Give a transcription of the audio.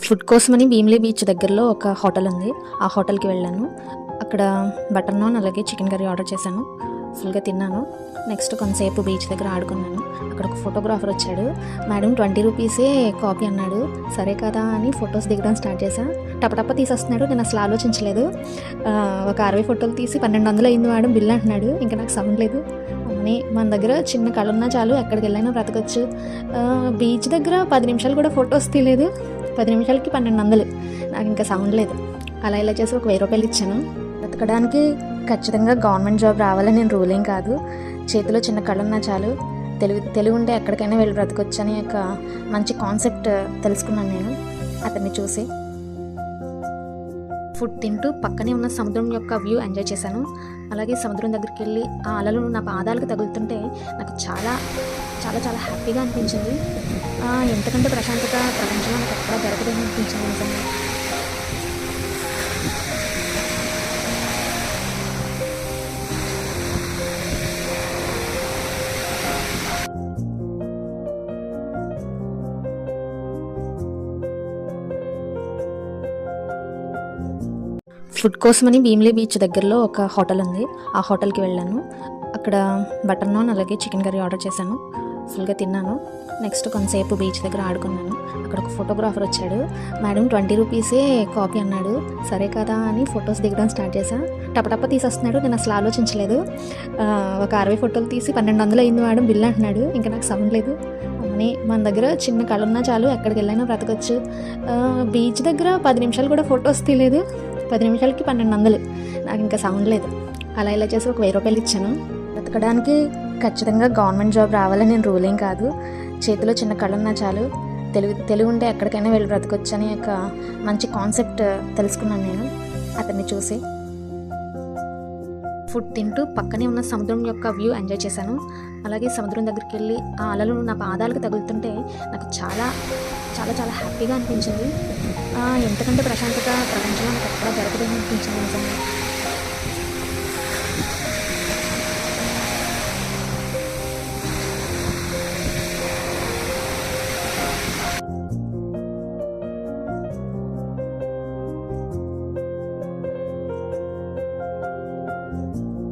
Food కోసమని Bheemili beach దగ్గరలో ఒక హోటల్ ఉంది. ఆ హోటల్కి వెళ్ళాను. అక్కడ బటర్ నాన్ అలాగే చికెన్ కర్రీ ఆర్డర్ చేశాను. ఫుల్గా తిన్నాను. నెక్స్ట్ కొంతసేపు బీచ్ దగ్గర ఆడుకున్నాను. అక్కడ ఒక ఫోటోగ్రాఫర్ వచ్చాడు. మేడం 20 రూపీసే కాపీ అన్నాడు. సరే కదా అని ఫొటోస్ దిగడం స్టార్ట్ చేశా. టపటప్ప తీసేస్తున్నాడు. నేను అసలు ఆలోచించలేదు. ఒక 60 ఫోటోలు తీసి 1200 అయింది మేడం బిల్ అంటున్నాడు. ఇంకా నాకు సౌండ్ లేదు. అమ్మని మన దగ్గర చిన్న కళ్ళున్నా చాలు ఎక్కడికి వెళ్ళైనా బ్రతకొచ్చు. బీచ్ దగ్గర 10 నిమిషాలు కూడా ఫొటోస్ తీయలేదు. 10 నిమిషాలకి 1200. నాకు ఇంకా సౌండ్ లేదు. అలా ఇలా చేసి ఒక 1000 రూపాయలు ఇచ్చాను. బ్రతకడానికి ఖచ్చితంగా గవర్నమెంట్ జాబ్ రావాలని నేను రూలేం కాదు. చేతిలో చిన్న కళ్ళున్నా చాలు, తెలివి ఉంటే ఎక్కడికైనా వెళ్ళి బ్రతకొచ్చు అని ఒక మంచి కాన్సెప్ట్ తెలుసుకున్నాను నేను అతన్ని చూసి. ఫుడ్ తింటూ పక్కనే ఉన్న సముద్రం యొక్క వ్యూ ఎంజాయ్ చేశాను. అలాగే సముద్రం దగ్గరికి వెళ్ళి ఆ అలలు నా పాదాలకు తగులుతుంటే నాకు చాలా చాలా చాలా హ్యాపీగా అనిపించింది. ఎంతకంటే ప్రశాంతత ప్రపంచంలో నాకు ఎక్కడ దొరకదని అనిపించింది నిజంగా. ఫుడ్ కోసమని భీమిలి బీచ్ దగ్గరలో ఒక హోటల్ ఉంది. ఆ హోటల్కి వెళ్ళాను. అక్కడ బటర్ నాన్ అలాగే చికెన్ కర్రీ ఆర్డర్ చేశాను. ఫుల్గా తిన్నాను. నెక్స్ట్ కొంతసేపు బీచ్ దగ్గర ఆడుకున్నాను. అక్కడ ఒక ఫోటోగ్రాఫర్ వచ్చాడు. మేడం 20 రూపీసే కాపీ అన్నాడు. సరే కదా అని ఫొటోస్ దిగడం స్టార్ట్ చేశా. టపటప్ప తీసేస్తున్నాడు. నేను అసలు ఆలోచించలేదు. ఒక 60 ఫోటోలు తీసి 1200 అయింది మేడం బిల్ అంటున్నాడు. ఇంకా నాకు సౌండ్ లేదు. అమ్మని మన దగ్గర చిన్న కళ్ళున్నా చాలు ఎక్కడికి వెళ్ళైనా బ్రతకొచ్చు. బీచ్ దగ్గర 10 నిమిషాలు కూడా ఫొటోస్ తీయలేదు. 10 నిమిషాలకి 1200. నాకు ఇంకా సౌండ్ లేదు. అలా ఇలా చేసి ఒక 1000 రూపాయలు ఇచ్చాను. బ్రతకడానికి ఖచ్చితంగా గవర్నమెంట్ జాబ్ రావాలని నేను రూలేం కాదు. చేతిలో చిన్న కళ్ళున్నా చాలు, తెలివి ఉంటే ఎక్కడికైనా వెళ్ళి బ్రతకొచ్చు అని ఒక మంచి కాన్సెప్ట్ తెలుసుకున్నాను నేను అతన్ని చూసి. ఫుడ్ తింటూ పక్కనే ఉన్న సముద్రం యొక్క వ్యూ ఎంజాయ్ చేశాను. అలాగే సముద్రం దగ్గరికి వెళ్ళి ఆ అలలు నా పాదాలకు తగులుతుంటే నాకు చాలా చాలా చాలా హ్యాపీగా అనిపించింది. ఎంతకంటే ప్రశాంతత ప్రపంచంలో నాకు ఎక్కడ దొరకదని అనిపించింది నిజంగా.